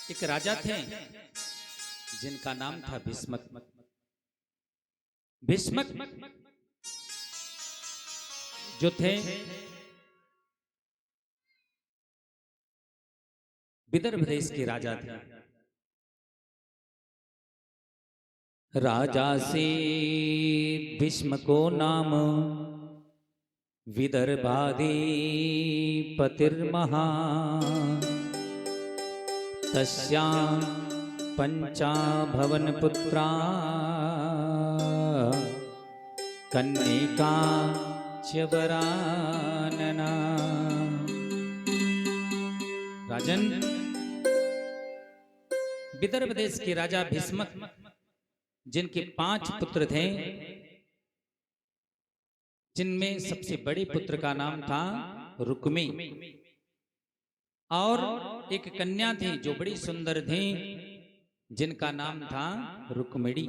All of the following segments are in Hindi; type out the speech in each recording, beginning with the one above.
एक राजा थे जिनका नाम था भीष्मक। भीष्मक जो थे विदर्भ देश के राजा थे। राजा से भीष्म को नाम विदर्भाधिपतिर्महा तस्या पंचाभवन पुत्रा कन्निका च्यवरानना। राजन, विदर्भ देश के राजा भीष्मक जिनके 5 पुत्र थे, जिनमें सबसे बड़े पुत्र का नाम था रुक्मी और एक कन्या थी जो बड़ी सुंदर थी जिनका नाम था रुक्मिणी।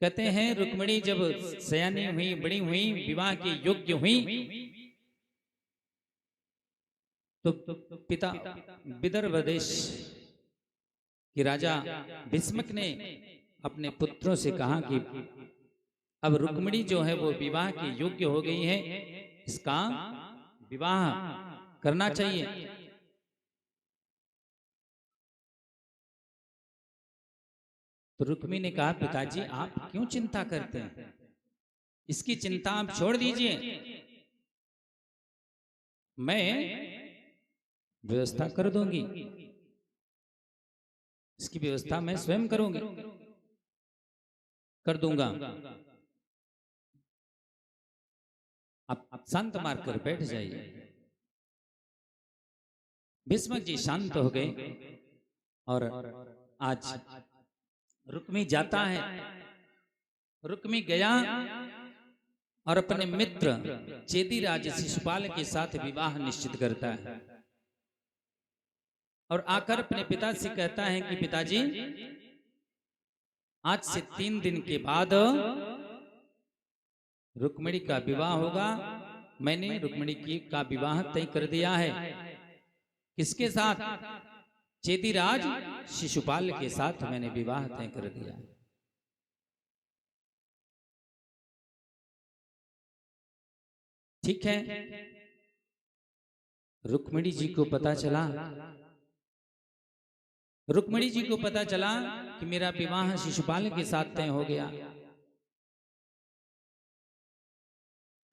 कहते हैं रुक्मिणी जब सयानी हुई, बड़ी हुई, विवाह के योग्य हुई तो पिता विदर्भ देश के राजा भीष्मक ने अपने पुत्रों से कहा कि अब रुक्मिणी जो है वो विवाह के योग्य हो गई है, इसका विवाह करना चाहिए। तो रुक्मिणी ने कहा, पिताजी आप क्यों चिंता करते हैं, इसकी चिंता आप छोड़ दीजिए, मैं व्यवस्था कर दूंगी, इसकी व्यवस्था मैं स्वयं करूंगी, कर दूंगा। आप शांत मारकर बैठ जाइए। भीष्मक जी शांत हो गए और आज रुक्मी जाता है। रुक्मी गया और अपने मित्र चेदीराज शिशुपाल के साथ विवाह निश्चित करता है और आकर अपने पिता से कहता है कि पिताजी आज से 3 दिन के बाद रुक्मिणी का विवाह होगा। मैंने रुक्मिणी का विवाह तय कर दिया है। किसके साथ? चेदीराज शिशुपाल के साथ मैंने विवाह तय कर दिया। ठीक है, रुक्मिणी जी को पता चला, रुक्मिणी जी को पता चला कि मेरा विवाह शिशुपाल के साथ तय हो गया।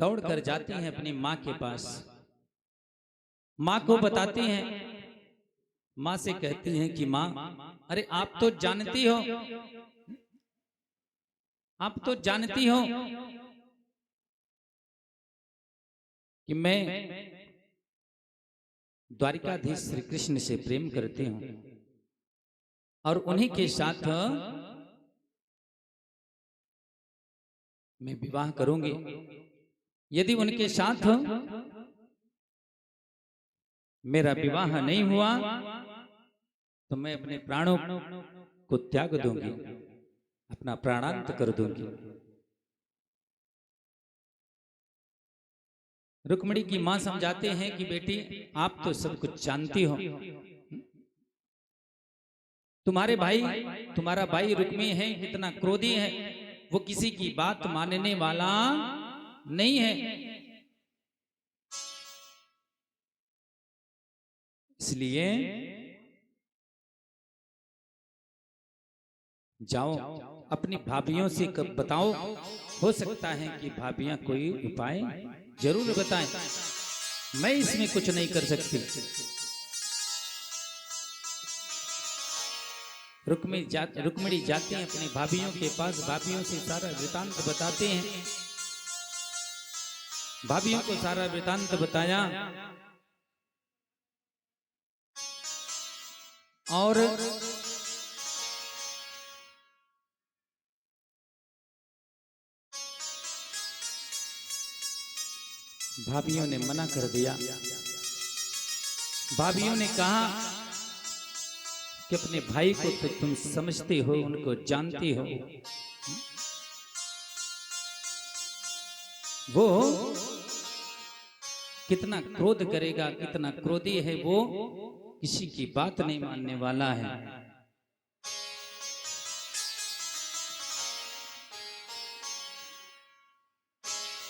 दौड़कर जाती हैं अपनी माँ के पास, माँ को बताती हैं, माँ से कहती हैं कि माँ, अरे आप तो जानती हो, आप तो जानती हो कि मैं द्वारिकाधीश श्री कृष्ण से प्रेम करती हूं और उन्हीं के साथ मैं विवाह करूंगी। यदि उनके साथ मेरा विवाह नहीं हुआ तो मैं अपने प्राणों को त्याग दूंगी, अपना प्राणांत कर दूंगी। रुक्मिणी की मां समझाते हैं कि बेटी आप तो सब कुछ जानती हो, तुम्हारा भाई रुक्मी है, इतना क्रोधी है, वो किसी की बात मानने वाला नहीं है, इसलिए जाओ अपनी भाभियों से कब बताओ, हो सकता है कि भाभियां कोई उपाय जरूर बताएं, मैं इसमें कुछ नहीं कर सकती। रुक्मिणी जाती हैं अपनी भाभियों के पास, भाभियों से सारा वृतांत बताते हैं। भाभियों को सारा वृतांत बताया और भाभियों ने मना कर दिया। भाभियों ने कहा कि अपने भाई को तो तुम समझते हो, उनको जानती हो, वो कितना क्रोध करेगा, कितना क्रोधी है वो, किसी की बात नहीं मानने वाला है।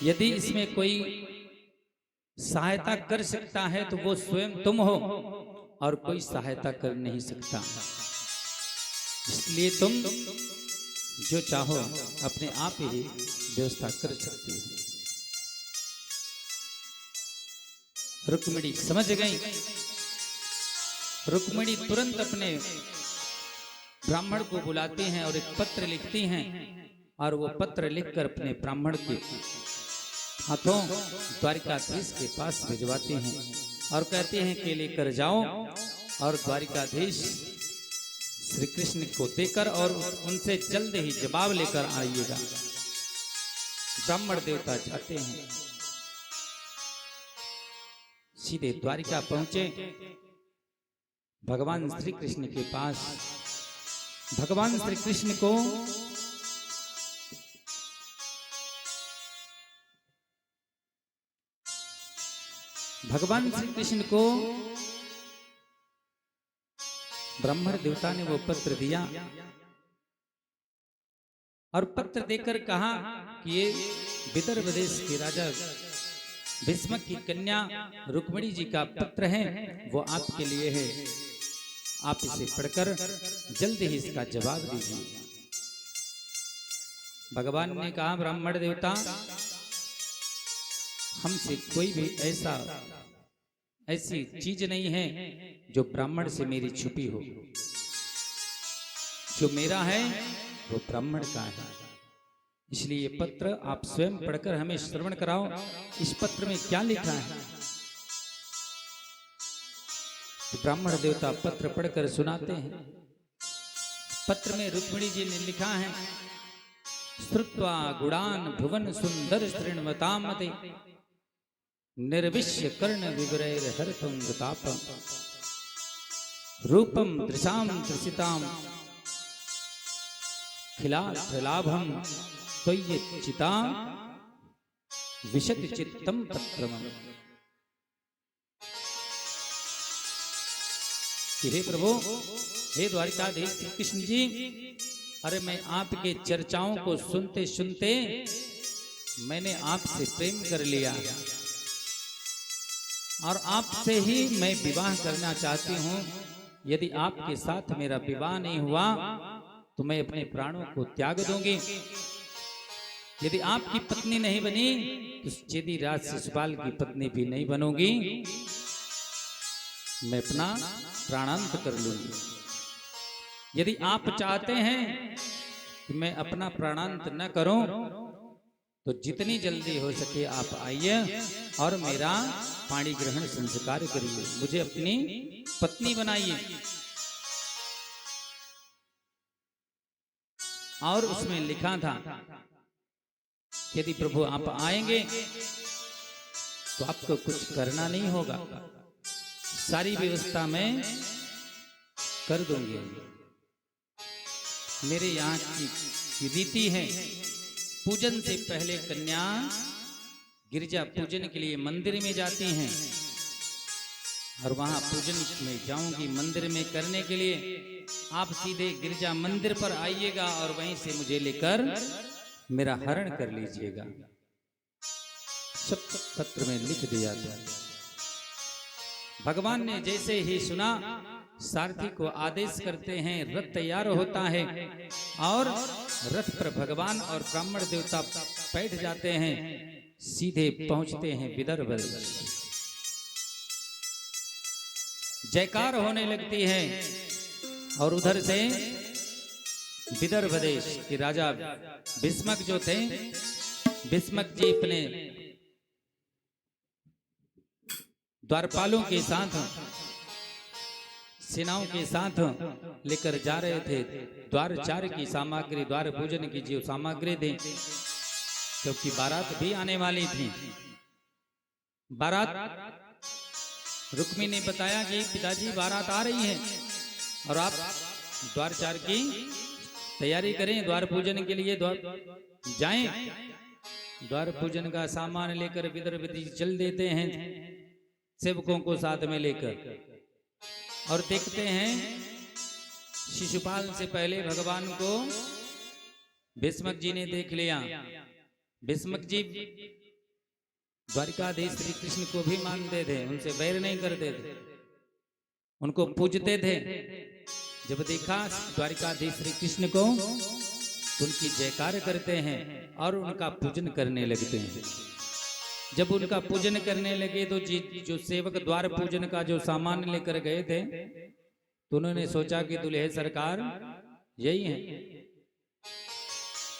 यदि इसमें कोई सहायता कर सकता है तो वो स्वयं तुम हो, और कोई सहायता कर नहीं सकता। इसलिए तुम जो चाहो अपने आप ही व्यवस्था कर सकते हो। रुक्मिणी समझ गई। रुक्मिणी तुरंत अपने ब्राह्मण को बुलाती हैं और एक पत्र लिखती हैं, और वो पत्र लिखकर अपने ब्राह्मण के हाथों द्वारिकाधीश के पास भिजवाती हैं और कहती हैं कि लेकर जाओ और द्वारिकाधीश श्री कृष्ण को देकर और उनसे जल्द ही जवाब लेकर आइएगा। ब्राह्मण देवता जाते हैं, सीधे द्वारिका पहुंचे भगवान श्री कृष्ण के पास। भगवान श्री कृष्ण को ब्राह्मण देवता ने वो पत्र दिया और पत्र देकर कहा कि ये विदर्भ देश के राजा भीष्मक की कन्या रुक्मिणी जी का पत्र है, वो आपके लिए है। आप इसे पढ़कर जल्द ही इसका जवाब दीजिए। भगवान ने कहा, ब्राह्मण देवता, हमसे कोई भी ऐसी चीज नहीं है जो ब्राह्मण से मेरी छुपी हो। जो मेरा है वो ब्राह्मण का है। इसलिए ये पत्र आप स्वयं पढ़कर हमें श्रवण कराओ। इस पत्र में क्या लिखा है? तो ब्राह्मण देवता पत्र पढ़कर सुनाते हैं। पत्र में रुक्मिणी जी ने लिखा है, श्रुत्वा गुणान भुवन सुंदर श्रृण्वतामते निर्विश्य कर्ण विवरैर हरतुं गतापं रूपम दृशाम दृशिताम खिलाभम त्वय्यचिता विशति चित्तम पत्रम। हे प्रभु, हे द्वारिकाधीश कृष्ण जी, अरे मैं आपके चर्चाओं को सुनते सुनते मैंने आपसे प्रेम कर लिया और आपसे ही मैं विवाह करना चाहती हूँ। यदि आपके साथ मेरा विवाह नहीं हुआ तो मैं अपने प्राणों को त्याग दूंगी। यदि आपकी पत्नी नहीं बनी तो चेदी राज शिशुपाल की पत्नी भी नहीं बनूंगी, मैं अपना प्राणांत कर लूंगी। यदि आप चाहते हैं कि मैं अपना प्राणांत न करूं तो जितनी जल्दी हो सके आप आइए और मेरा पाणी ग्रहण संस्कार करिए, मुझे अपनी पत्नी बनाइए। और उसमें लिखा था, यदि प्रभु आप आएंगे तो आपको कुछ करना नहीं होगा, सारी व्यवस्था मैं कर दूंगी। मेरे यहाँ की रीति है, पूजन से पहले कन्या गिरजा पूजन के लिए मंदिर में जाती हैं और वहां पूजन में जाऊंगी मंदिर में करने के लिए। आप सीधे गिरजा मंदिर पर आइएगा और वहीं से मुझे लेकर मेरा हरण कर लीजिएगा। सब पत्र में लिख दिया था। भगवान ने जैसे ही सुना, सारथी को आदेश करते हैं, रथ तैयार होता है और रथ पर भगवान और ब्राह्मण देवता बैठ जाते हैं, सीधे पहुंचते हैं विदर्भ। जयकार होने लगती है और उधर से विदर्भ देश के राजा भीष्मक जो थे, भीष्मक जी अपने द्वारपालों के साथ, सेनाओं के साथ लेकर जा रहे थे द्वारचार की सामग्री, द्वार पूजन की जो सामग्री थी, क्योंकि बारात भी आने वाली थी। बारात, रुक्मी ने बताया कि पिताजी बारात आ रही है और आप द्वारचार की तैयारी करें, द्वार पूजन के लिए जाएं। द्वार पूजन का सामान लेकर विदर्भ चल देते हैं। सेवकों को साथ में लेकर, और देखते हैं शिशुपाल से पहले भगवान को भीष्मक जी ने देख लिया। भीष्मक जी द्वारिकाधीश श्री कृष्ण को भी मानते थे, उनसे बैर नहीं करते थे, उनको पूजते थे। जब देखा द्वारिकाधीश श्री कृष्ण को तो उनकी जयकार करते हैं और उनका पूजन करने लगते हैं। जब उनका पूजन करने लगे तो जो सेवक द्वार पूजन का जो सामान लेकर गए थे तो उन्होंने सोचा कि दुल्हे सरकार यही है,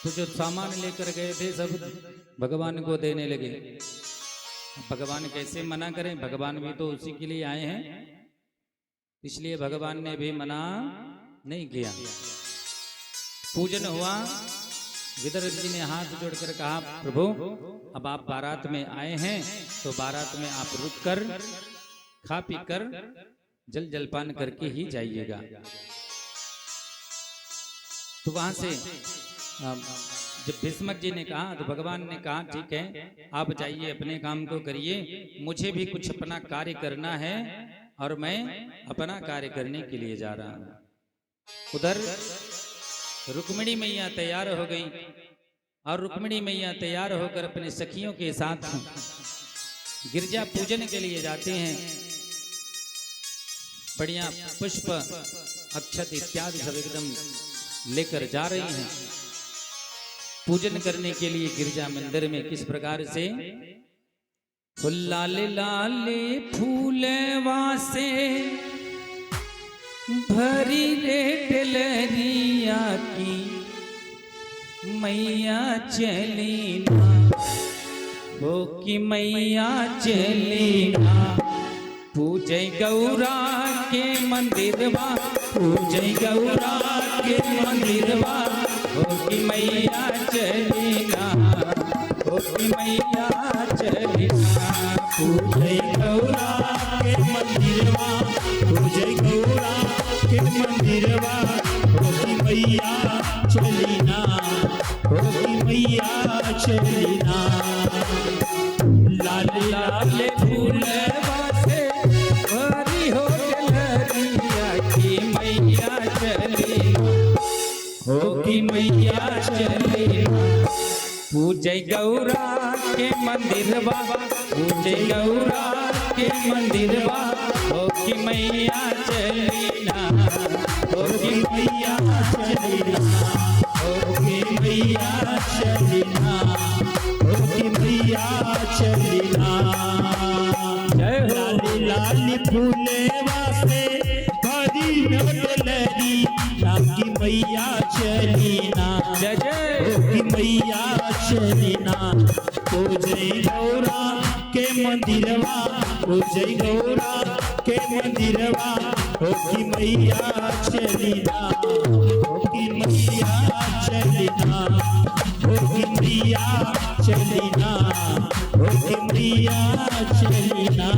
तो जो सामान लेकर गए थे सब भगवान को देने लगे। भगवान कैसे मना करें, भगवान भी तो उसी के लिए आए हैं, इसलिए भगवान ने भी मना नहीं किया। पूजन हुआ, विदर्भ जी ने हाथ जोड़कर कहा, प्रभु अब आप बारात में आए हैं तो बारात में आप रुककर खा पी कर जल जलपान करके ही जाइएगा। तो वहां से जब भीष्मक जी ने कहा तो भगवान ने कहा ठीक है आप जाइए, अपने काम को करिए, मुझे भी कुछ अपना कार्य करना है और मैं अपना कार्य करने के लिए जा रहा हूं। उधर रुक्मिणी मैया तैयार हो गई और रुक्मिणी मैया तैयार होकर अपने सखियों के साथ गिरजा पूजन के लिए जाते हैं। बढ़िया पुष्प अक्षत इत्यादि सब एकदम लेकर जा रही हैं पूजन करने के लिए गिरजा मंदिर में। किस प्रकार से, लाले लाले फूलवा से भरी रे डलरिया की मैया चली ना, हो कि मैया चली ना, पूजै गौरा के मंदिरवा, पूजै गौरा के मंदिरवा, हो कि मैया चली ना, हो कि मैया चली ना, पूजै गौरा के मंदिरवा, पूजै गौरा के मंदिरवा, हो कि मैया चली ना, हो कि मैया चली ना। लाल लाल फूलवा से भरी हो डलरिया की मैया चली ना, हो कि मैया चली ना, पूजै गौरा के मंदिरवा, पूजै गौरा के मंदिरवा, हो कि मैया चली ना, हो कि मैया चली ना, हो कि मैया चली ना, हो कि मैया चली ना। लाली लाली फूलेवा से भरी डलरी की मैया चली ना, जय जय, हो कि मैया चली ना, पूजै गौरा के मंदिरवा, पूजै गौरा के मंदिरवा, हो कि मैया चली ना, हो कि मैया चली ना, हो कि मैया चली ना, हो कि मैया चली ना।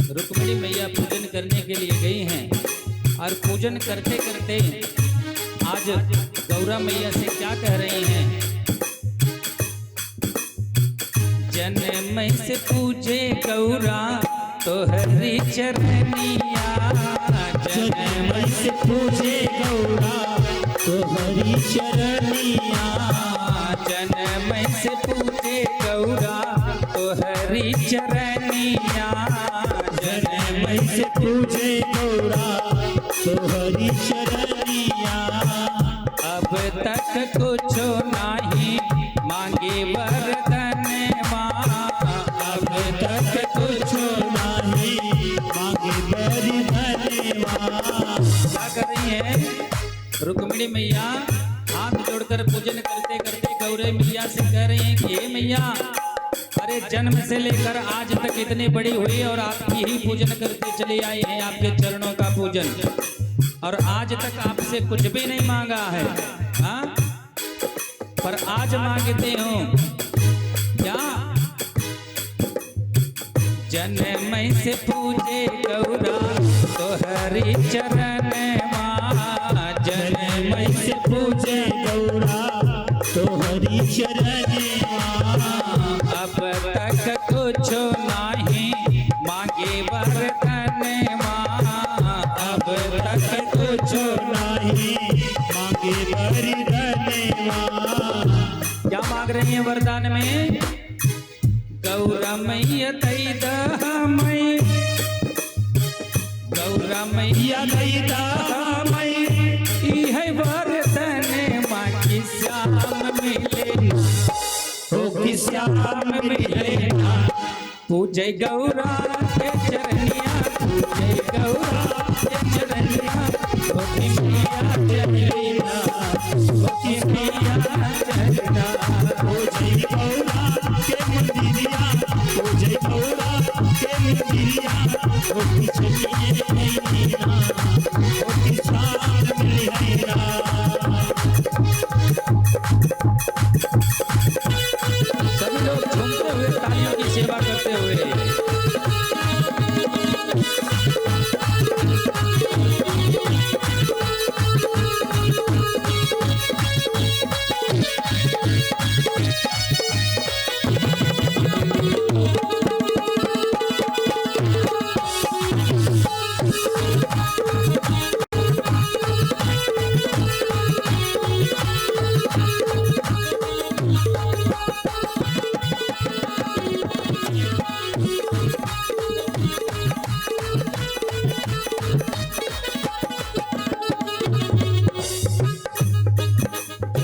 रुक्मिणी मैया पूजन करने के लिए गई हैं और पूजन करते करते आज गौरा मैया से क्या कह रही हैं, जन्म से पूजे गौरा तो हरी चरनिया, जन्म से पूजे गौरा तो हरी चरनिया, जन्म से पूजे गौरा तो हरी चरनिया, जन्म से पूजे गौरा तो हरी चरनिया। अब तक कुछो नाही मांगे वरदानवा। अब तक कुछो नहीं मांगे वरदानवा। क्या कर रही है रुक्मिणी मैया? हाथ जोड़कर पूजन करते करते गौरी मैया से कह रही हैं कि हे मैया, अरे जन्म से लेकर आज तक इतनी बड़ी हुई और आपकी ही पूजन करते चली आई हैं, आपके चरणों का पूजन, और आज तक आपसे कुछ भी नहीं मांगा है। हाँ, पर आज मांगते हो क्या? जन्म से पूजे गौरा तो हरि चरण माँ। जन्म से पूजे गौरा तो हरि चरण माँ। अब तक कुछो नाही मांगे वरदान माँ। अब तक कुछो नहीं मांगे वरदान माँ। क्या मांग रही है वरदान में? गौरा मैया दई दहमई, गौरा मैया दई दहमई, ई है वरदान माँ की श्याम मिले, ओ की श्याम मिले ना। पूजे गौरा के चरनिया, पूजे गौरा के चरनिया, ओ की मैया चरनिया, ओ की मैया चरनिया। पूजे गौरा के मंदिरिया, पूजे गौरा के मंदिरिया, ओ की चलिए नैना, ओ की शान मिले ना। सभी लोग झूमते हुए तालियों की सेवा करते हुए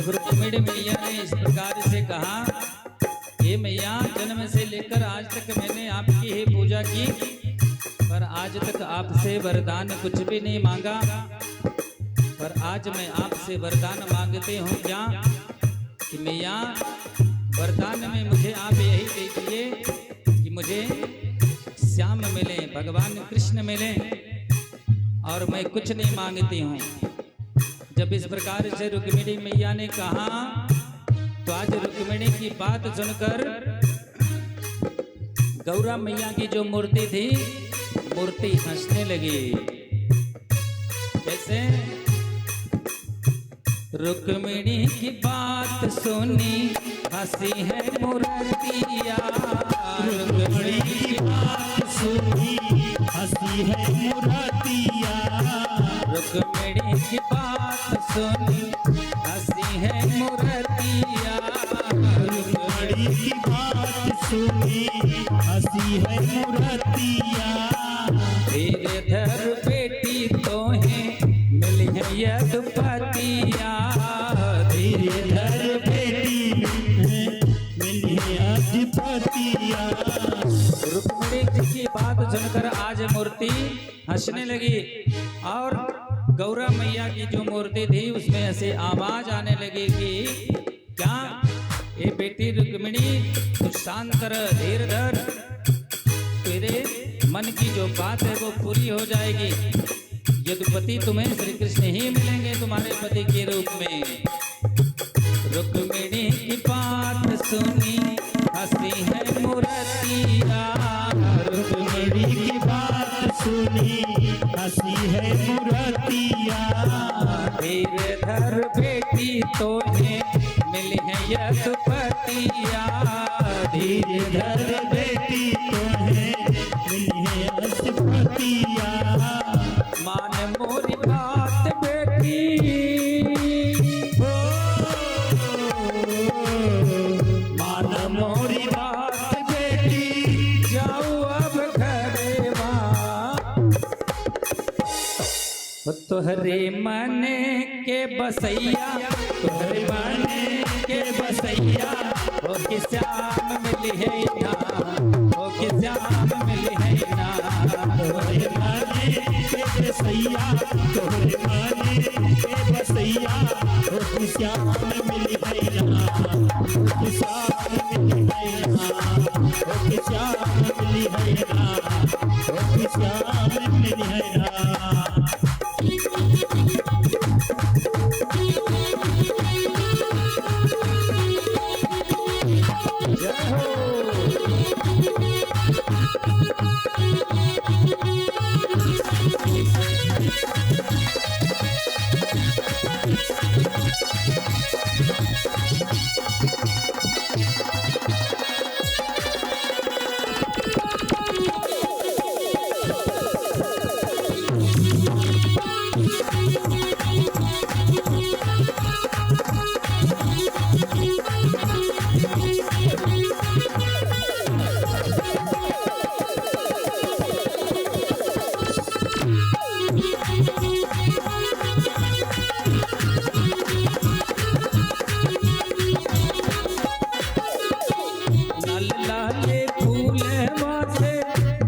रुक्मिणी मैया ने इस प्रकार से कहा, हे मैया, जन्म से लेकर आज तक मैंने आपकी ही पूजा की, पर आज तक आपसे वरदान कुछ भी नहीं मांगा, पर आज मैं आपसे वरदान मांगते हूँ क्या कि मैया, वरदान में मुझे आप यही दीजिए कि मुझे श्याम मिले, भगवान कृष्ण मिले, और मैं कुछ नहीं मांगती हूँ। जब इस प्रकार से रुक्मिणी मैया ने कहा तो आज रुक्मिणी की बात सुनकर गौरा मैया की जो मूर्ति थी, मूर्ति हंसने लगी। कैसे? रुक्मिणी की बात सुनी हंसी है मूर्तिया। रुक्मिणी की बात सुनी हंसी है मूर्तिया। रुक्मिणी की बात सुनी हंसी है मूर्तिया। रुक्मिणी की बात सुनी हंसी है मूर्तिया। धीरे धर बेटी तोहें मिली है यदुपतिया। धीरे धर बेटी मिली है यदुपतिया। रुक्मिणी जी की बात सुनकर आज मूर्ति हंसने लगी, और गौरा मैया की जो मूर्ति थी उसमें ऐसे आवाज आने लगी कि क्या ये बेटी रुक्मिणी, तू शांत रह, धीर धर, तेरे मन की जो बात है वो पूरी हो जाएगी। यदुपति तुम्हें श्री कृष्ण ही मिलेंगे तुम्हारे पति के रूप में। रुक्मिणी की बात सुनी हंसी है मूर्तिया। रुक्मिणी की बात सुनी हंसी है मूर्तिया। धीरे धर बेटी तोहें मिली है यदुपतिया। धीरे धर बेटी तुम्हें मिली है यदुपतिया। मान मोरी बात बेटी, मान मोरी बात बेटी। जाओ अब घरे माँ, तोहरे मन के बसैया, तोहरे मन बसैया हो कि श्याम मिली है ना, हो कि श्याम मिली है ना। तोहरे माने के बसैया तोहरे माने के बसैया हो कि श्याम मिली है ना, हो कि श्याम मिली है ना, हो कि श्याम मिली है ना, हो कि श्याम मिली है ना। जय हो। लाल लाले फूल माथे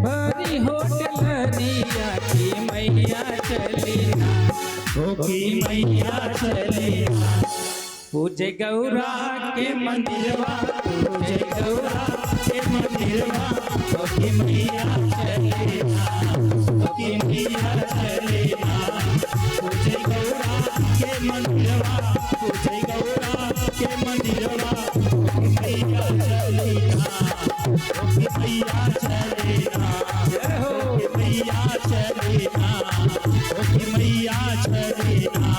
भरी होटलनिया की मैया चली ना, हो कि मैया चले ना, पूजे गौरा के मंदिरवा, पूजे गौरा के मंदिरवा हो कि मैया चले ना, हो कि मैया चले ना, पूजे गौरा के मंदिरवा, पूजे गौरा के मंदिरवा हो कि मैया चले ना, हो कि मैया चले ना, हो कि मैया चले ना, हो कि मैया चले ना,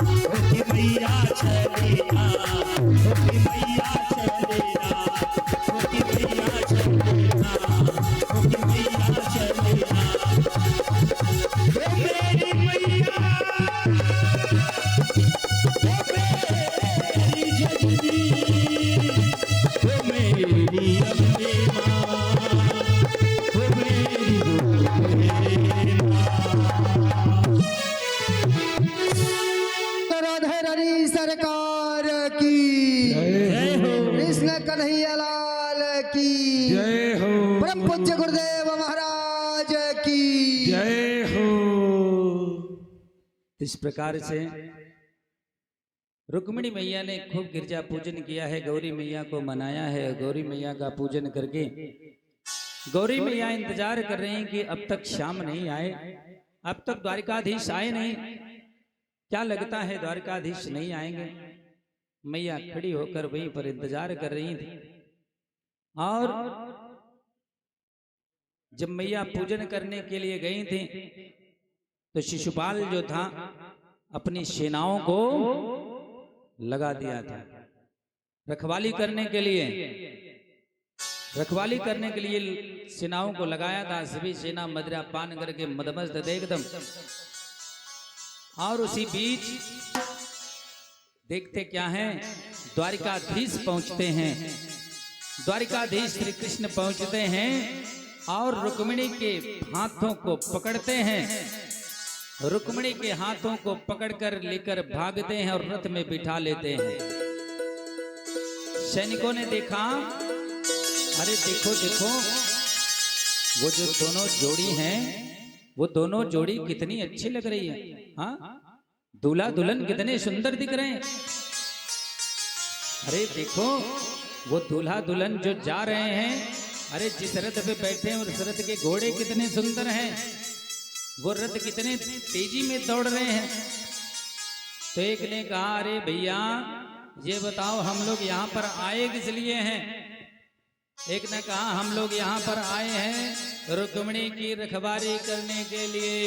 हो कि मैया चले ना, हो कि मैया चले ना, हो कि मैया चले ना, हो कि मैया चले ना। ओ मेरी मैया, ओ मेरी जननी, ओ मेरी अम्बे माँ, ओ मेरी दुर्गे माँ। राधे रानी सरकार की, जय हो, कृष्ण कन्हैया लाल की, जय हो, परम पूज्य गुरुदेव महाराज की। जय हो। इस प्रकार से रुक्मिणी मैया ने खूब गिरजा पूजन किया है, गौरी मैया को मनाया है। गौरी मैया का पूजन करके गौरी मैया इंतजार कर रही हैं कि अब तक शाम नहीं आए, अब तक द्वारिकाधीश आए नहीं। क्या लगता है द्वारिकाधीश नहीं आएंगे? मैया खड़ी होकर वहीं पर इंतजार कर रही थी। और जब मैया पूजन करने के लिए गई थी तो शिशुपाल जो था अपनी सेनाओं को लगा दिया था रखवाली करने के लिए, रखवाली करने के लिए सेनाओं को लगाया था। सभी सेना मदिरा पान करके मदमस्त थे एकदम। और उसी बीच देखते क्या है, द्वारिकाधीश पहुंचते हैं। द्वारिकाधीश श्री कृष्ण पहुंचते हैं और रुक्मिणी के हाथों को पकड़ते हैं। रुक्मिणी के हाथों को पकड़कर लेकर भागते हैं और रथ में बिठा लेते हैं। सैनिकों ने देखा, अरे देखो देखो, वो जो दोनों जोड़ी हैं, वो दोनों जोड़ी कितनी अच्छी लग रही है। हाँ, दूल्हा दुल्हन कितने सुंदर दिख रहे हैं। अरे देखो, वो दूल्हा दुल्हन जो जा रहे हैं, अरे जिस रथ पे बैठे हैं उस रथ के घोड़े कितने सुंदर हैं, वो रथ कितने तेजी में दौड़ रहे हैं। तो एक ने कहा, अरे भैया ये बताओ हम लोग यहाँ पर आए किस लिए हैं? एक ने कहा, हम लोग यहाँ पर आए हैं रुक्मिणी की रखवाली करने के लिए।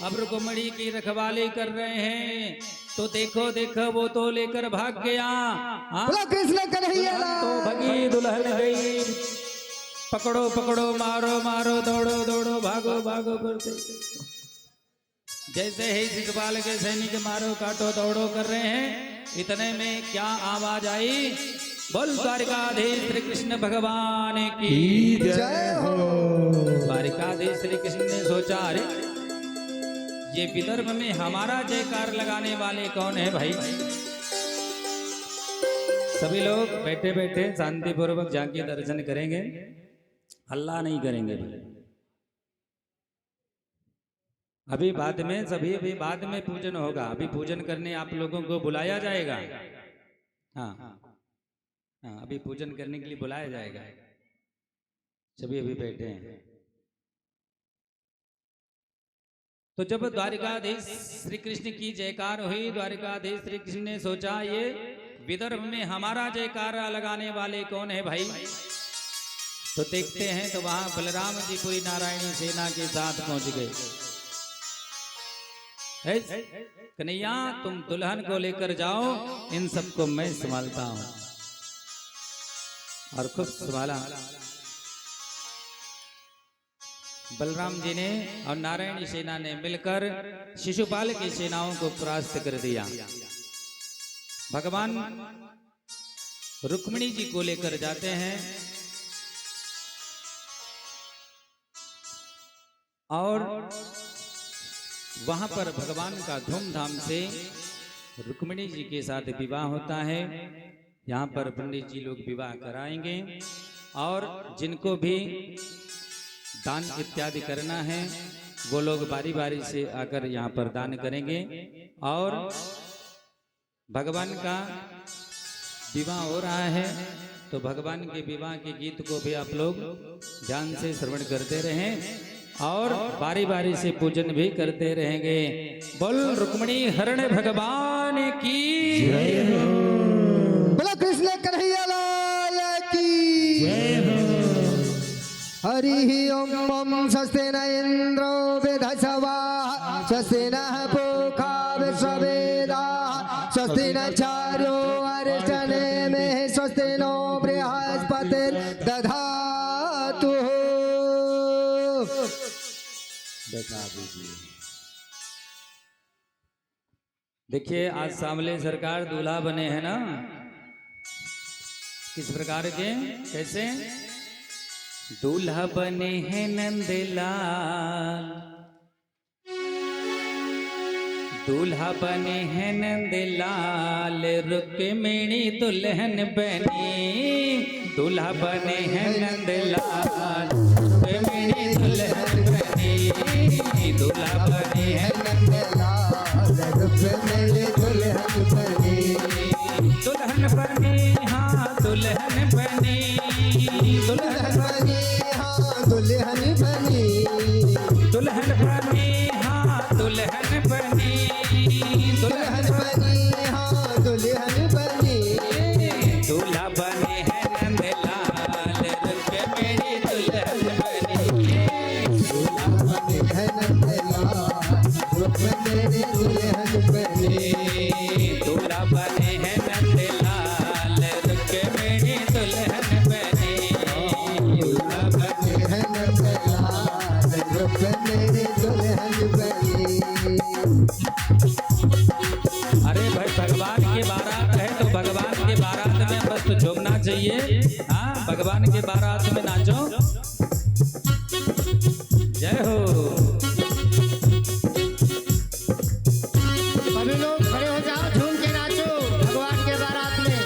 अब रुक्मिणी की रखवाली कर रहे हैं तो देखो देखो वो तो लेकर भाग गया। हाँ? बोलो कृष्ण कन्हैया तो लाल भगी दुल्हन गई, पकड़ो पकड़ो, मारो मारो, दौड़ो दौड़ो, भागो भागो करते। जैसे ही शिशुपाल के सैनिक मारो काटो दौड़ो कर रहे हैं, इतने में क्या आवाज आई? बोल द्वारिकाधीश श्री कृष्ण भगवान की जय हो। द्वारिकाधीश श्री कृष्ण ने सोचा, अरे ये विदर्भ में हमारा जयकार लगाने वाले कौन है भाई? सभी लोग बैठे बैठे शांति पूर्वक जाके दर्शन करेंगे, हल्ला नहीं करेंगे। अभी बाद में सभी अभी बाद में पूजन होगा, अभी पूजन करने आप लोगों को बुलाया जाएगा। हाँ हाँ, अभी पूजन करने के लिए बुलाया जाएगा। सभी अभी बैठे हैं। तो जब द्वारिकाधीश श्री कृष्ण की जयकार हुई, द्वारिकाधीश श्री कृष्ण ने सोचा ये विदर्भ में हमारा जयकारा लगाने वाले कौन है भाई। तो देखते हैं तो वहां बलराम जी पूरी नारायणी सेना के साथ पहुंच गए। कन्हैया तुम दुल्हन को लेकर जाओ, इन सबको मैं संभालता हूं। और खूब संभाला बलराम जी ने और नारायणी सेना ने मिलकर शिशुपाल की सेनाओं को परास्त कर दिया। भगवान रुक्मिणी जी को लेकर जाते हैं और वहां पर भगवान का धूमधाम से रुक्मिणी जी के साथ विवाह होता है। यहाँ पर पंडित जी लोग विवाह कराएंगे और जिनको भी दान इत्यादि करना है वो लोग बारी बारी से आकर यहाँ पर दान करेंगे। और भगवान का विवाह हो रहा है तो भगवान के विवाह के गीत को भी आप लोग ध्यान से श्रवण करते रहें और बारी बारी से पूजन भी करते रहेंगे। बोल रुक्मिणी हरण भगवान की जय हो, बोलो कृष्ण कन्हैया लाल की जय हो। हरि ओम ओम स्वस्ति न इंद्रो विधसवाः स्वस्ति नः पूषा विश्ववेदाः स्वस्ति न चार्यो अरिष्टनेमिः स्वस्ति नो बृहस्पतिर्दधातु। देखिए आज सामले सरकार दूल्हा बने हैं ना, किस प्रकार के, कैसे दूल्हा बने हैं नंदलाल, दूल्हा बने हैं नंदलाल, रुक्मिणी दुल्हन बनी, दूल्हा बने हैं नंदलाल, रुक्मिणी दुल्हन बनी, दूल्हा बने हैं नंदलाल रुक्मिणी दुल्हन बनी, दुल्हन बनी हाँ दुल्हन बनी, दुल्हन बनी हाँ दुल्हन बनी, दुल्हन बनी हाँ दुल्हन बनी, दुल्हन बनी हाँ दुल्हन बनी, दूल्हा बने हैं नंदलाल, रुक्मिणी दुल्हन बनी, दूल्हा बने हैं नंदलाल रुक्मिणी दुल्हन बनी, दूल्हा बने हैं नंदलाल, रुक्मिणी दुल्हन बनी, दूल्हा बने है नंदलाल रुक्मिणी दुल्हन बनी। अरे भाई भगवान की बारात है तो भगवान के बारात में बस तो झूमना चाहिए। हाँ भगवान के बारात में नाचो। जय हो। सभी लोग खड़े हो जाओ, झूम के नाचो भगवान के बारात में।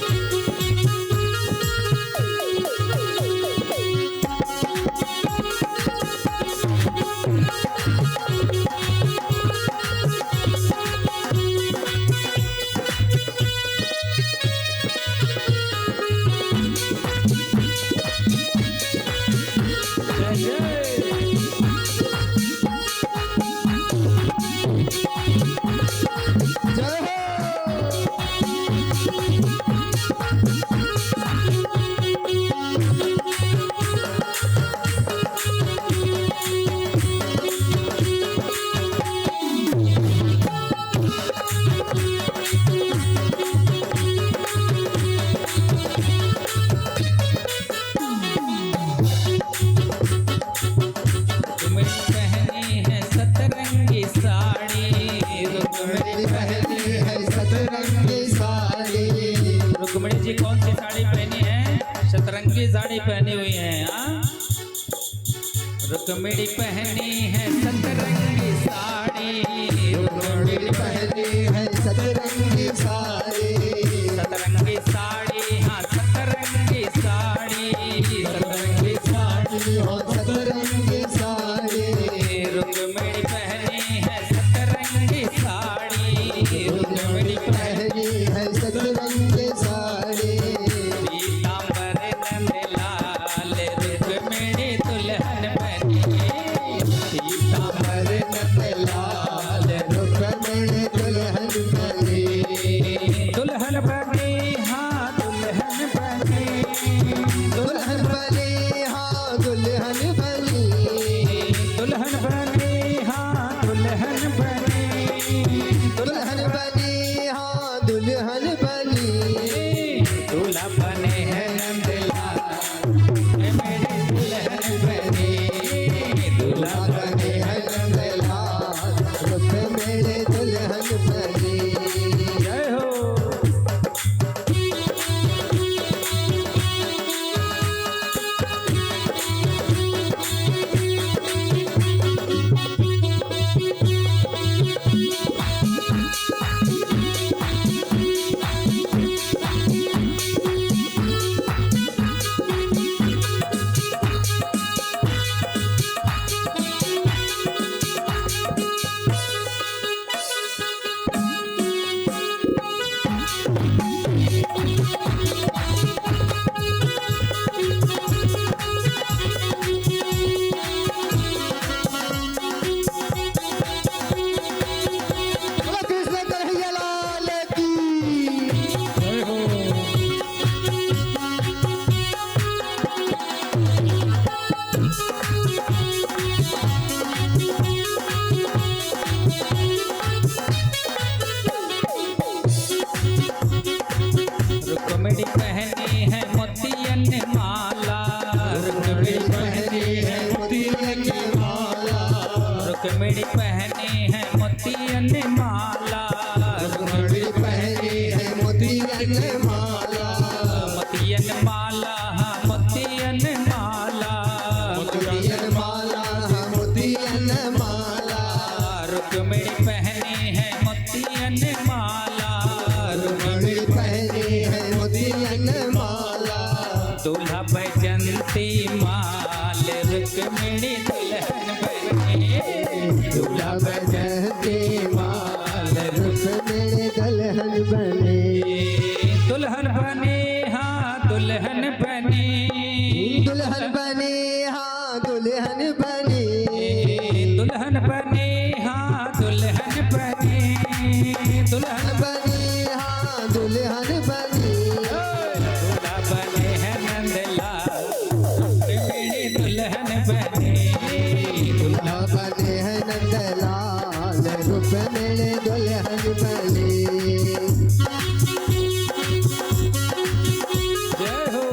रुक्मिणी जी कौन सी साड़ी पहनी है? सतरंगी साड़ी पहनी हुई है। रुक्मिणी पहनी है सतरंगी साड़ी, रुक्मिणी पहनी है सतरंगी साड़ी, सतरंगी साड़ी मोतियन माला मोतियन माला मोतियन माला मोतियन माला रुक्मिणी पहनी है मोतियन माला रुक्मिणी पहनी है मोतियन माला दूल्हा बैजंती माल रुक्मिणी दुल्हन बनी दूल्हा बैजंती माल रुक्मिणी दुल्हन बने दुल्हन बने हाँ दुल्हन बने दुल्हन बने हाँ दुल्हन बने दुल्हन बने हाँ दुल्हन बने दुल्हन बने हाँ दुल्हन बने दूल्हा बने हैं नंदलाल रुक्मिणी दुल्हन बने दूल्हा बने हैं नंदलाल रुक्मिणी दुल्हन बने जय हो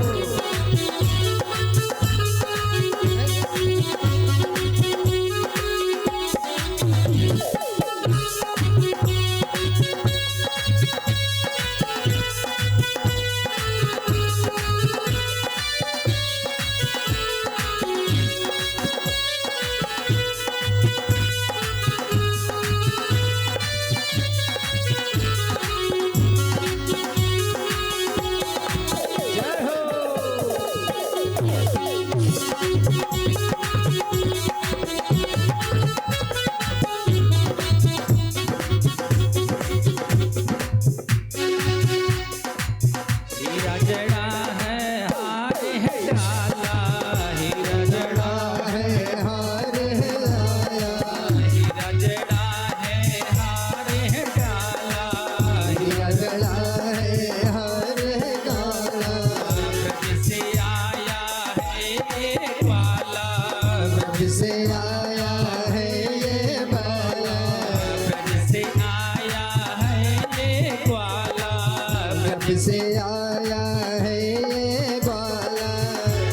जय हो हीरा जड़ा है हार है डाला हीरा जड़ा है हार है लाया हीरा जड़ा है हार है डाला हीरा जड़ा है हार है काला ब्रज से आया है ग्वाला ब्रज से आया है ये बाला ब्रज से आया है ग्वाला ब्रज से आया है ये बाला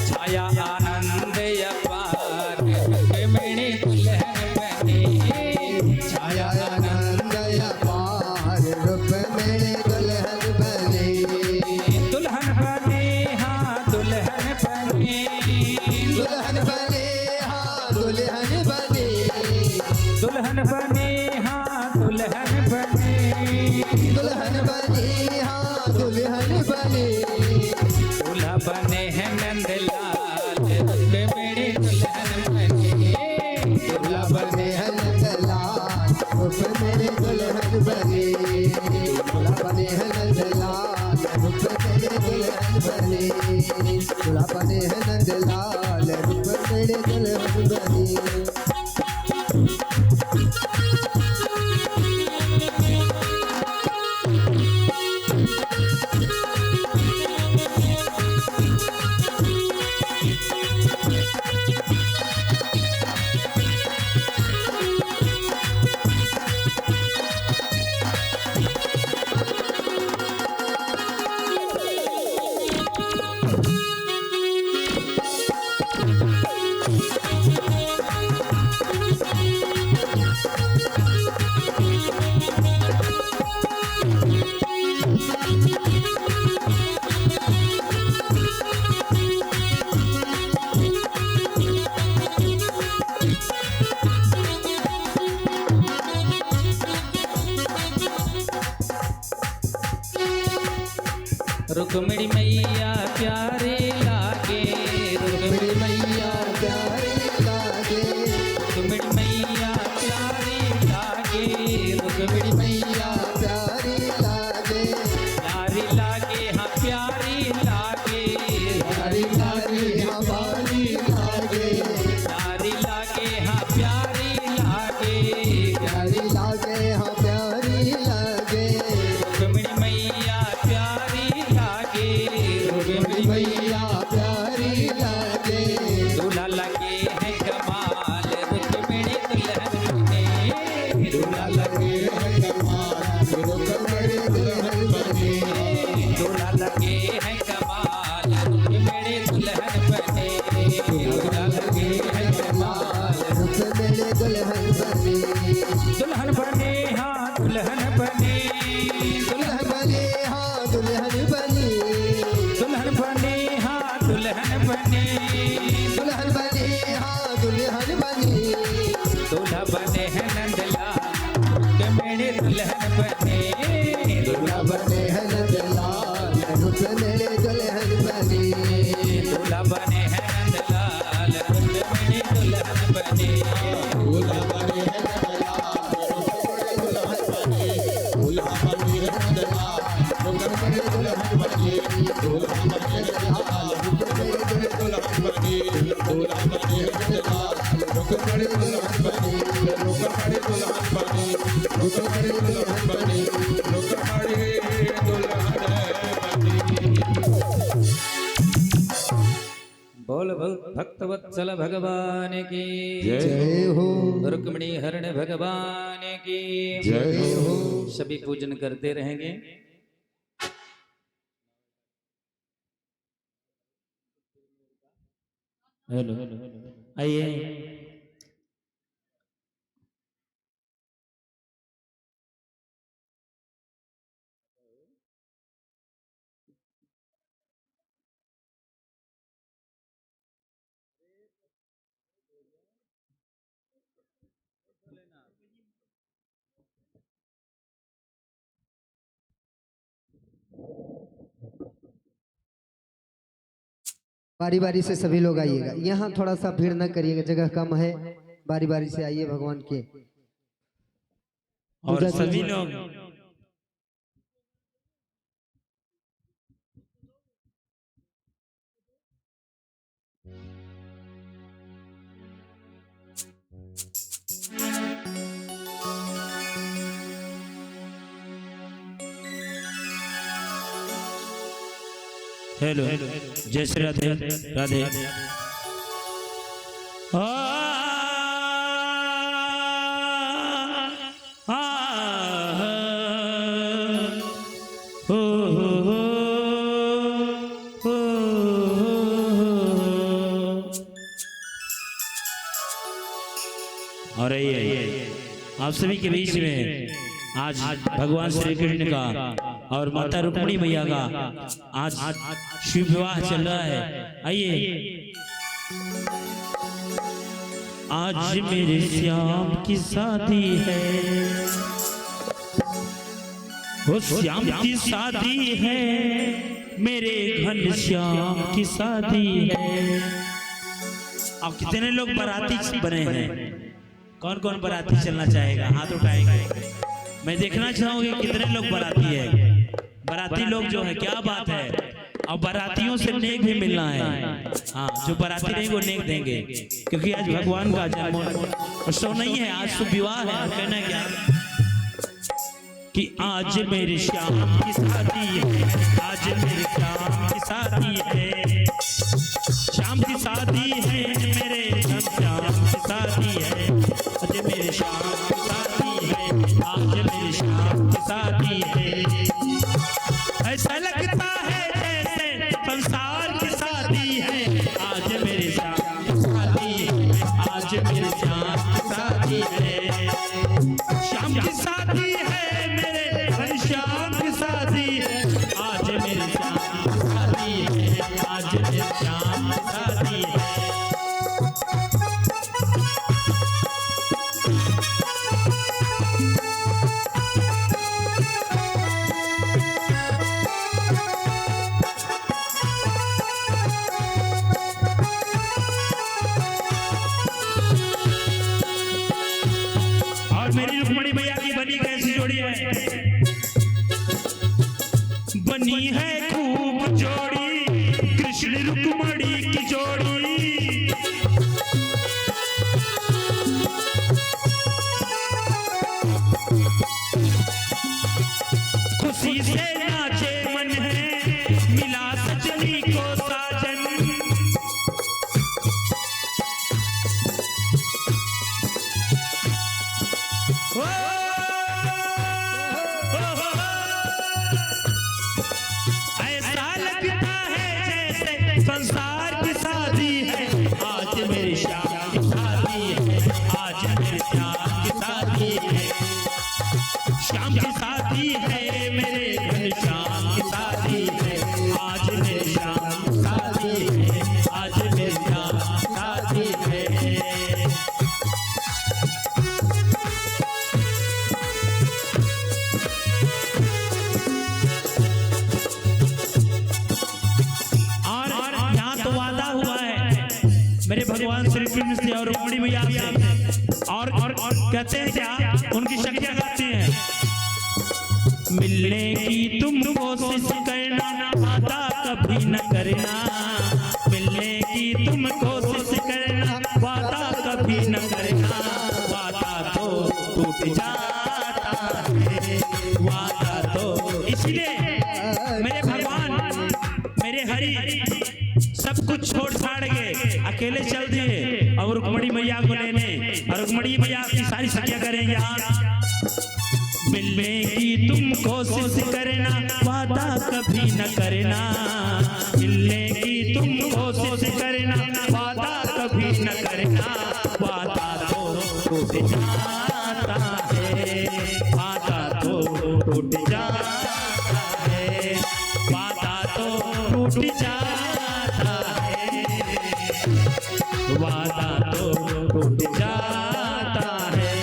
छाया आनंद अपार रुक्मिणी दुल्हन बने छाया आनंद अपार रुक्मिणी दुल्हन बने दुल्हन बने हाँ दुल्हन बने दुल्हन बने हाँ दुल्हन बने दुल्हन बने हाँ दुल्हन बने दुल्हन बने हाँ दुल्हन बने दूल्हा बने हैं नंदलाल रुक्मिणी दुल्हन बने दूल्हा बने हैं नंदलाल रुक्मिणी दुल्हन बने दूल्हा बने हैं नंदलाल रुक्मिणी दुल्हन बने दूल्हा बने हैं नंदलाल रुक्मिणी दुल्हन बने रुक्मिणी मैया प्यारे लागे रुक्मिणी मैया प्यारी लागे रुक्मिणी मैया प्यारे लागे रुक्मिणी मैया प्यारी लागे प्यारी लागे हाँ प्यारी लागे प्यारी लागे हमारी लागे प्यारी लागे हाँ प्यारी लागे प्यारी लागे हाँ प्यारी लागे रुक्मिणी मैया प्यारी लागे रुक्मिणी मैया प्यारी लागे दूल्हा लगे हैं कमाल रुक्मिणी दुल्हन बने दूल्हा लगे हैं कमाल रुक्मिणी दुल्हन बने दूल्हा लगे हैं कमाल रुक्मिणी दुल्हन बने दूल्हा लगे हैं कमाल रुक्मिणी दुल्हन बने दुल्हन बने हाँ दुल्हन बने दुल्हन बने हाँ दुल्हन बने दुल्हन बने बनी, दुल्हन बनी, हाँ दुल्हन बनी, दूल्हा बने हैं नंदलाल के मेरे दुल्हन बने, दूल्हा बने हैं नंदलाल रुक मेरे दुल्हन बनी, दूल्हा बने हैं नंदलाल रुक मेरी दुल्हन बने, दूल्हा बने हैं नंदलाल दुल्हन बनी, दूल्हा बने हैं नंदलाल रुक मेरे दुल्हन बनी, दूल्हा बने हैं नंदलाल रुक मेरे दुल्हन बनी, दूल्हा बने हैं नंदलाल रुक मेरे दुल्हन बनी, रुक मेरे दुल्हन बनी, रुक मेरे दुल्हन बनी, रुक मेरे दुल्हन बनी। बोल भक्तवत्सल भगवान की जय हो, रुक्मिणी हरण भगवान की जय हो। सभी पूजन करते रहेंगे। हेलो आइए। बारी बारी से सभी लोग आइएगा, यहाँ थोड़ा सा भीड़ न करिएगा, जगह कम है, बारी बारी से आइए भगवान के। और सभी लोग हेलो जय श्री राधे राधे। आ, आ, हो, हो, और ये आप सभी के बीच में आज भगवान श्री कृष्ण का और माता रुक्मिणी मैया का आज शिव विवाह चल रहा है। आइए, आज मेरे श्याम की शादी है, वो श्याम की शादी है, मेरे घन श्याम की शादी है। अब कितने लोग बाराती बने हैं? कौन कौन बाराती चलना चाहेगा? हाथ उठाएंगे। मैं देखना चाहूंगी कितने लोग बाराती है। बाराती लोग जो है, क्या बात है। और बारातियों से नेक भी मिलना है। हाँ, जो बाराती रहेंगे वो नेक देंगे, क्योंकि आज भगवान का जन्मोत्सव नहीं है, आज तो विवाह है। कहना क्या कि आज मेरे श्याम की शादी है, आज मेरे श्याम की शादी है, श्याम की शादी है, मेरे श्याम की शादी है, आज मेरे श्याम की शादी है, आज मेरे श्याम की शादी है। ऐसा लगता है जैसे संसार की शादी है, आज मेरे श्याम की शादी है, आज मेरे श्याम की शादी है, श्याम की शादी है, मेरे घनश्याम की शादी है, आज मेरे श्याम की शादी है, आज मेरे श्याम की शादी है। और मेरी रुक्मिणी मैया की बनी कैसी जोड़ी है? बनी है खूब जोड़ी, कृष्ण रुक्मिणी की जोड़ी। खुशी से नाचे मन है, मिला सजनी को साजन। ऐसा लगता है जैसे संसार की शादी है, आज मेरे श्याम की शादी है, आज मेरे श्याम की शादी है, श्याम की शादी है, मेरे घन श्याम की शादी है, आज मेरे श्याम की शादी है, आज भगवान श्री कृष्ण से और रुक्मिणी मैया से और कहते हैं क्या, उनकी शक्तियां गाती हैं। मिलने की तुम कोशिश करना, वादा कभी न करना। मिलने की तुम कोशिश करना, वादा कभी न करना। वादा तो टूट जाता है, वादा तो। इसलिए मेरे भगवान, मेरे हरि सब कुछ छोड़ छाड़ के अकेले चल दिए और रुक्मिणी मैया को लेने, और रुक्मिणी मैया की सारी सखियां करेंगे यहाँ। मिलने की तुम कोशिश करना, वादा कभी न करना। मिलने की तुम कोशिश करना, वादा कभी न करना। वादा तो टूट जाता है, वादा तो टूट जाता है, वादा तो टूट जाता है, वादा तो टूट जाता है।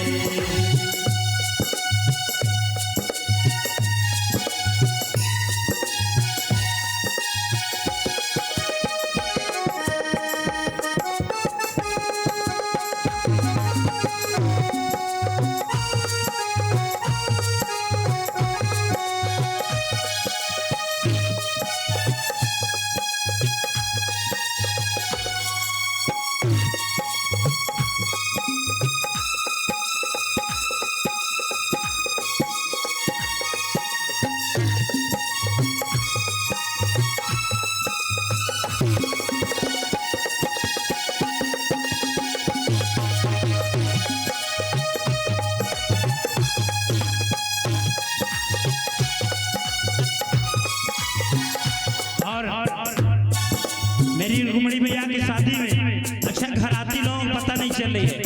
मेरी रुक्मिणी मैया की शादी में अच्छा घराती लोगों को पता नहीं चल रही है,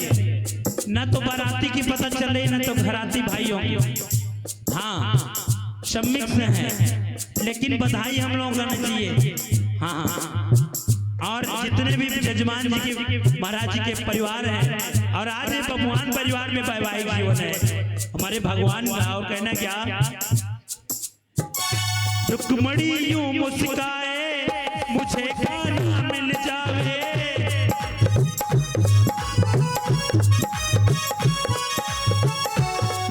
न तो बाराती की पता चल रही, न तो घराती भाइयों की। हाँ सम्मिक से है, लेकिन बधाई हम लोगों को करनी चाहिए। हाँ, और जितने भी जजमान जी के महाराज जी के परिवार हैं, और आज भगवान परिवार में वैवाहिक जीवन है हमारे भगवान का। और कहना क्या, रुक्मिणी यूं मुस्काए मुझे गाना मिल जावे।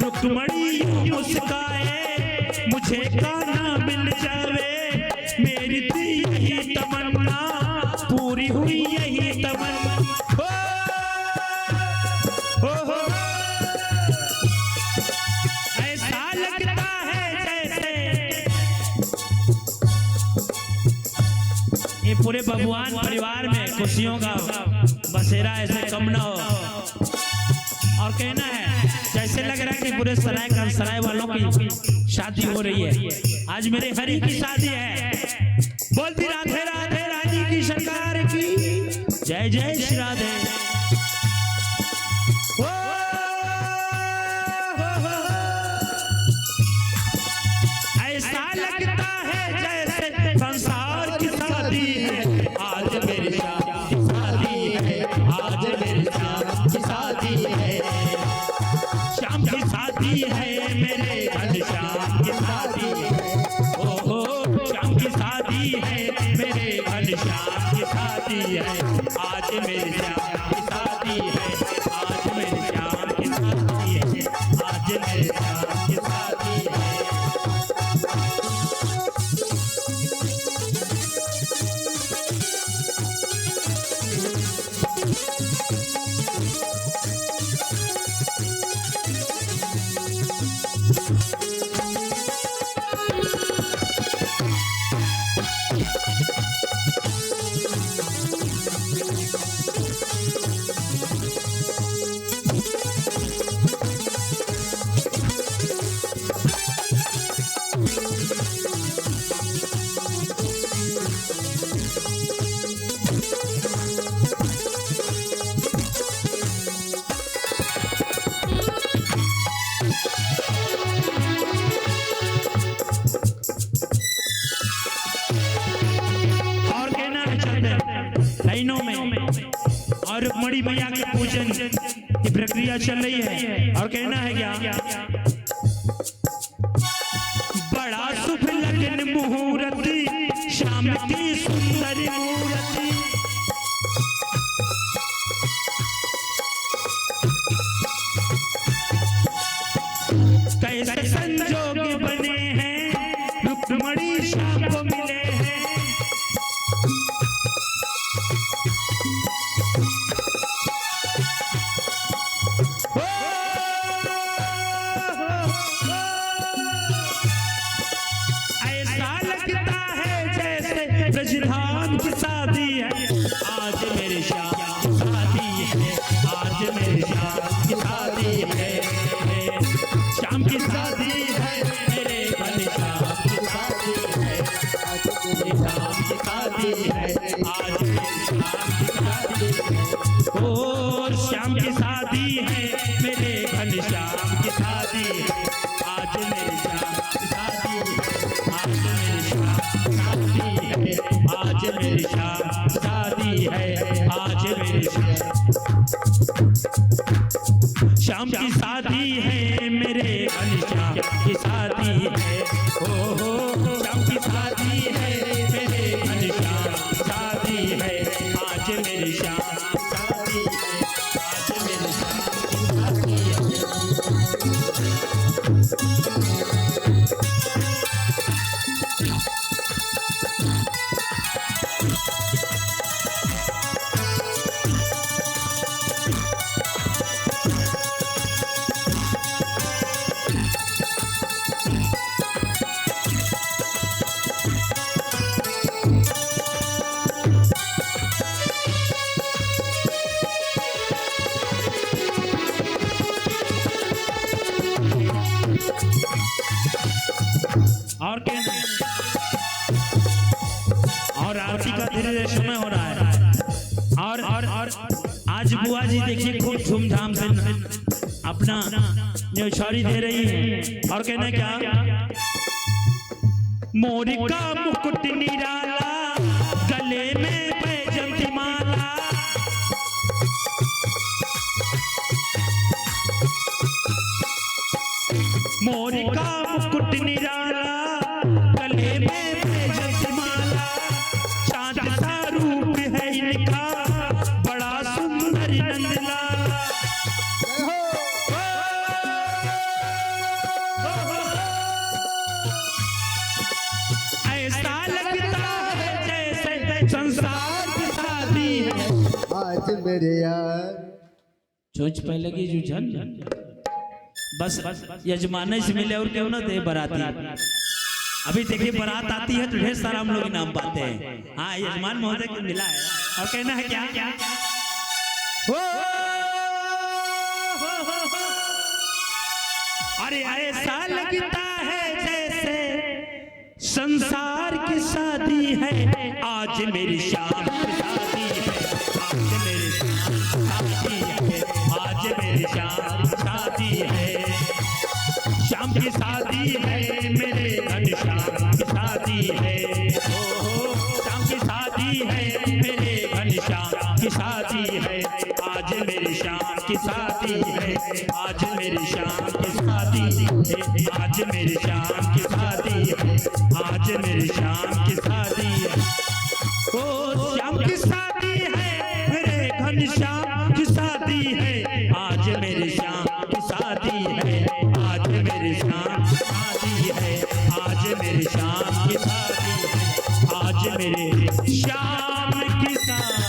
रुक्मिणी यूं मुस्काए मुझे गाना मिल जावे। मेरी थी यही तमन्ना, पूरी हुई यही तमन्ना। हो ऐसा लगता है जैसे ये पूरे भगवान परिवार में खुशियों का बसेरा ऐसे कम ना हो। और कहना है जैसे लग रहा है कि पूरे सराय कंसराय वालों की शादी हो रही है। आज मेरे हरि की शादी है। बोलती राधे राधे रानी की सरकार की जय जय श्री राधे। ऐसा लगता है जैसे संसार की शादी है। आज मेरी शादी की शादी है, आज मेरी शादी की शादी है। शाम की शादी है मेरे घनश्याम की शादी है। ओहो शाम की शादी है मेरे घनश्याम की शादी है। आज मेरी श्याम की शादी है, आज मेरी श्याम की शादी है, आज मेरी श्याम की शादी है। और रुक्मिणी मैया के पूजन की प्रक्रिया चल रही है। और कहना है क्या, बड़ा शुभ लगन मुहूर्त, शाम की सुंदर मूर्ति। आज और श्याम की शादी है, मेरे घनश्याम की शादी है, आज मेरे श्याम की शादी है, आज मेरे श्याम शादी है, आज मेरे श्याम की शादी है, मेरे घनश्याम की शादी है, हो श्याम की शादी है, मेरे घनश्याम शादी है, आज मेरे श्याम शादी है, आज मेरे श्याम शादी है। और क्या और आरती का धीरे धीरे समय हो रहा है और आज बुआ जी देखिए खूब धूमधाम से अपना न्यौछावरी दे रही है और कहना क्या मोर का मुकुट निराला गले में बैजंती माला मोर का मुकुट निराला गले में बैजंती माला चांद सा रूप है इनका बड़ा सुंदर नंदलाला ऐसा लगता है जैसे संसार की शादी है आज मेरे यार चोंच पे लगी जुझन बस यजमाने से मिले और क्यों ना दे बराती अभी देखिए बारात आती है तो ढेर सारा हम लोग इनाम पाते हैं हाँ यजमान महोदय को मिला है और कहना है क्या अरे ऐसा लगता है जैसे संसार की शादी है आज मेरी शाम की शादी है आज मेरी शादी है आज मेरी शाम शादी है शाम की शादी है मेरे घनश्याम की शादी है ओ शाम की शादी है मेरे घनश्याम की शादी है आज मेरी शाम की शादी है आज मेरी शाम की शादी है आज मेरी शाम की शादी है आज मेरी शाम की शादी है ओ शाम की शादी है मेरे घनश्याम की शादी है आज मेरी शाम की शादी है आज मेरी शाम शादी है आज मेरी शाम की शादी है आज मेरे शाम की शादी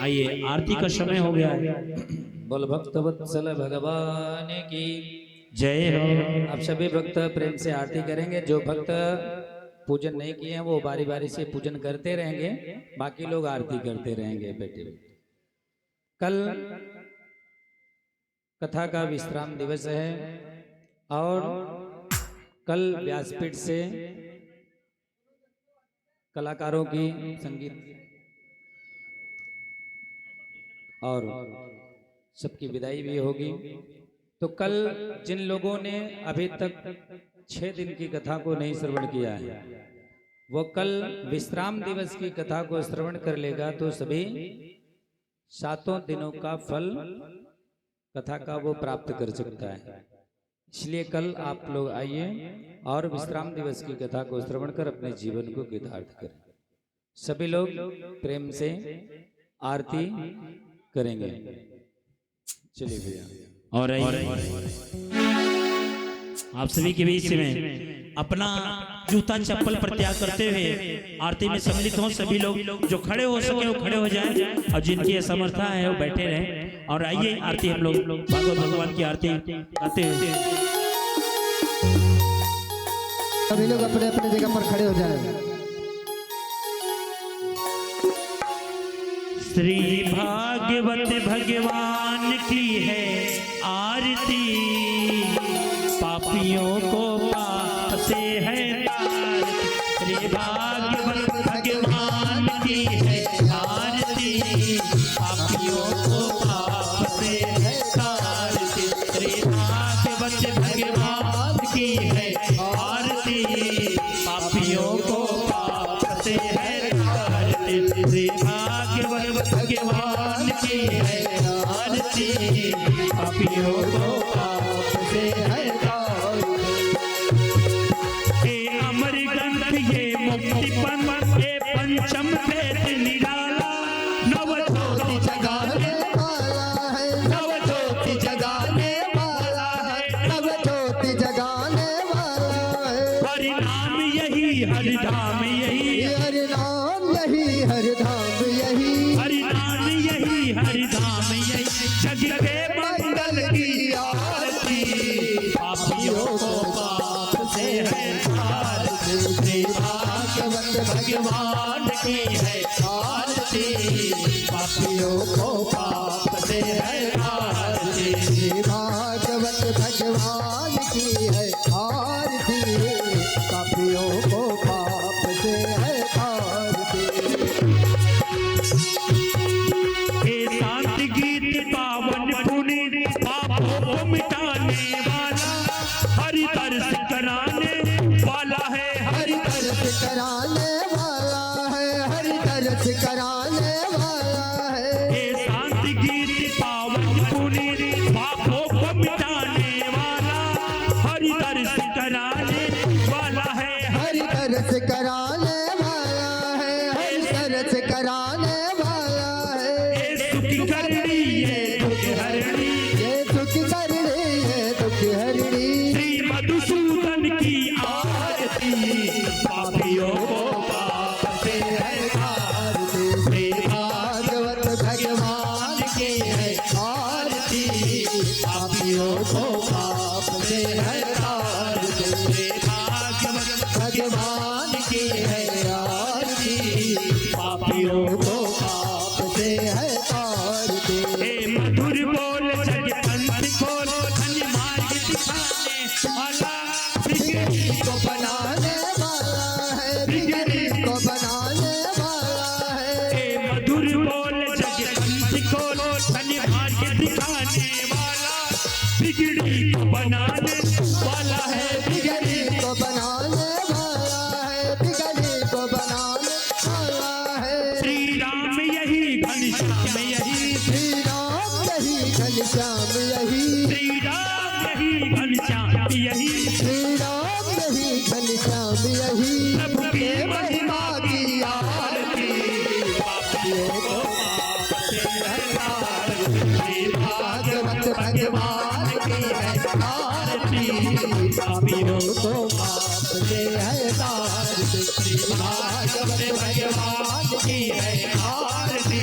आइए आरती का समय हो गया है बोल भक्त वत्सल भगवान की जय हो आप सभी भक्त प्रेम से आरती करेंगे जो भक्त पूजन नहीं किए हैं वो बारी बारी से पूजन करते रहेंगे बाकी लोग आरती करते रहेंगे बेटे कल कथा का विश्राम दिवस है और कल व्यासपीठ से कलाकारों की संगीत और सबकी विदाई भी होगी तो कल जिन लोगों ने अभी तक 6 दिन की कथा को नहीं श्रवण किया है वो कल विश्राम दिवस की कथा को श्रवण कर लेगा तो सभी 7 दिनों का फल कथा का वो प्राप्त कर सकता है इसलिए कल आप लोग आइए और विश्राम दिवस की कथा को श्रवण कर अपने जीवन को कृतार्थ करें सभी लोग प्रेम से आरती करेंगे चलिए भैया और आप सभी के बीच में अपना जूता चप्पल पर त्याग करते हुए आरती में सम्मिलित हो सभी लोग जो खड़े हो सके वो खड़े हो जाएं और जिनकी असमर्था है वो बैठे रहें और आइए आरती हम लोग भागवत भगवान की आरती गाते हुए सभी लोग अपने अपने जगह पर खड़े हो जाएं श्री भागवत भगवान की है आरती पापियों को पाप से है तारती श्री भाग्यवत भगवान की है आरती, पापियों को पाप से है तारती। श्री भाग्यवत भगवान की है आरती, पापियों को पाप से है तारती। श्री भाग्यवत भगवान की है आरती, पापियों को पाप से है तारती। अमर ग्रंथ ये मुक्ति पंथ, ये पंचम वेद निराला, नव ज्योति जगाने वाला है, नव ज्योति जगाने वाला है, नव ज्योति जगाने वाला है। हरि नाम यही, हरि धाम यही, हरि नाम यही, हरि धाम यही, हरि नाम यही, हरि धाम यही। जग के मंगल की आरती, पापियों को पाप से है तारती। श्री भागवत भगवान की है आरती, पापियों को पाप से है तारती। श्री भागवत भगवान की है आरती, पापियों को पाप से है तारती। हे शांति गीत पावन पुनीत, पापों को मिटाने वाला, हरि दर्श कराने वाला है, हरि तरस कराने वाला है, हरि तरस कराने वाला है। हे शांति गीत पावन पुनीत, पापों को मिटाने वाला, हरि दर्श कराने वाला है, हरि तरस कराने वाला है, हरि तरस कराने वाला है। हे सुख करनी ये दुख हरणी, ये सुख करणी, ये दुख हरणी। श्री मधुसूदन की आरती, पापियों को पाप से है तारती। श्री भागवत भगवान की है आरती, पापियों को पाप से है तारती। श्री भागवत भगवान की है आरती, पापियों को पाप से है तारती। हे मधुर बोल जग पंथ खोल, धन मार्ग दिखाने वाला, बिगड़ी को बनाने वाला है, बिगड़ी को बनाने वाला है। हे मधुर बोल जग पंथ खोल, धन मार्ग दिखाने वाला, बिगड़ी को बनाने वाला है, बिगड़ी को बनाने वाला है, बिगड़ी को बनाने वाला है। श्री राम यही, घनश्याम यही, श्री राम यही, घनश्याम यही, श्री राम यही, घनश्याम यही। श्री राम यही, घनश्याम यही। प्रभु की महिमा की आरती, पापियों को पाप से है तारती। श्री भागवत भगवान की है आरती, पापियों को पाप से है तारती। श्री भागवत भगवान की है आरती,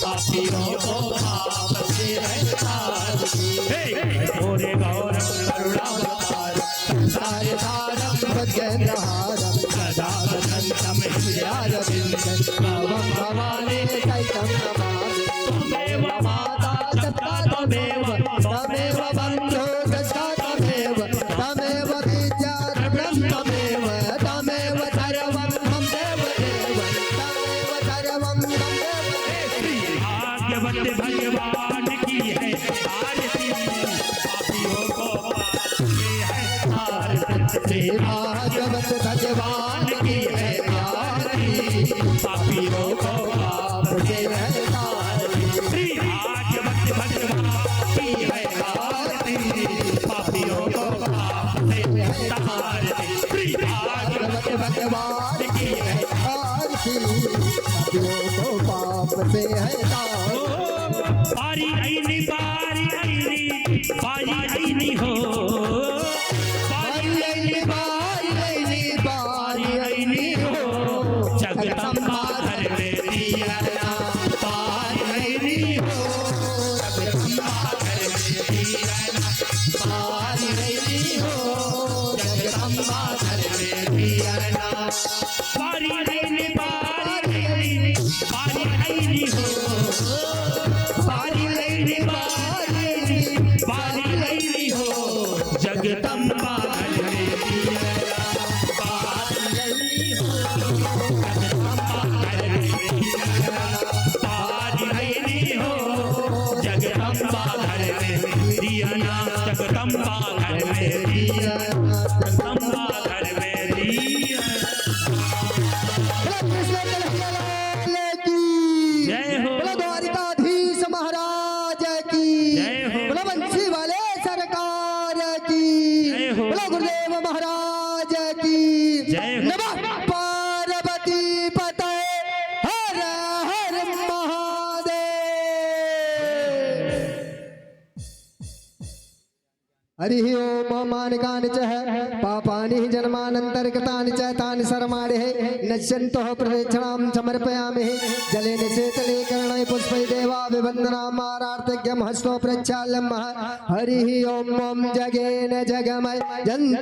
पापियों को पाप से है तारती। हे भोरे गौरव करुणावतार, संसार सारम भजनहारम, सदा वसंतम हृदयारविंद, भवं भवानी चैतं नमामि। त्वमेव माता तथा तमेव, तमेव बन्धो दशा तमेव, तमेव विद्या ब्रह्ममेव, तमेव सर्वं मम देव देव, तमेव सर्वं मम देव देव। भाग्यवत भगवान की है आरती, पापियों को पाप से है तारती। भागवत भगवान की है आरती, पापियों को पाप से है तारती। श्री भागवत भगवान की है आरती, पापियों को पाप से है तारती। श्री भागवत भगवान की है आरती, पापियों को पाप से है तारती। बारी आईनी, बारी आईनी, बारी आईनी हो, बारी आईनी, बारी आईनी, बारी आईनी हो। जगदम्बा घर में दिया नाम, बारी आईनी हो, जगदम्बा घर में दिया नाम, बारी आईनी हो, जगदम्बा घर में दिया नाम। बारी आईनी, बारी आईनी, बारी आईनी हो, बारी आईनी, बारी आईनी, बारी आईनी हो। जगदम्बा घर में दिया नाम, बारी आईनी हो, हरिः ओम मानकानि च पापानि जन्मानन्तरकृतानि च तानि सर्वाणि नश्यन्तः प्रदक्षिणां समर्पयामि जलेन शीतले कर्णै पुष्पै देवाभिवन्दनामारार्तज्ञं हस्तो प्रक्षाल्यं हरिः ओम जगेन जगमय जन्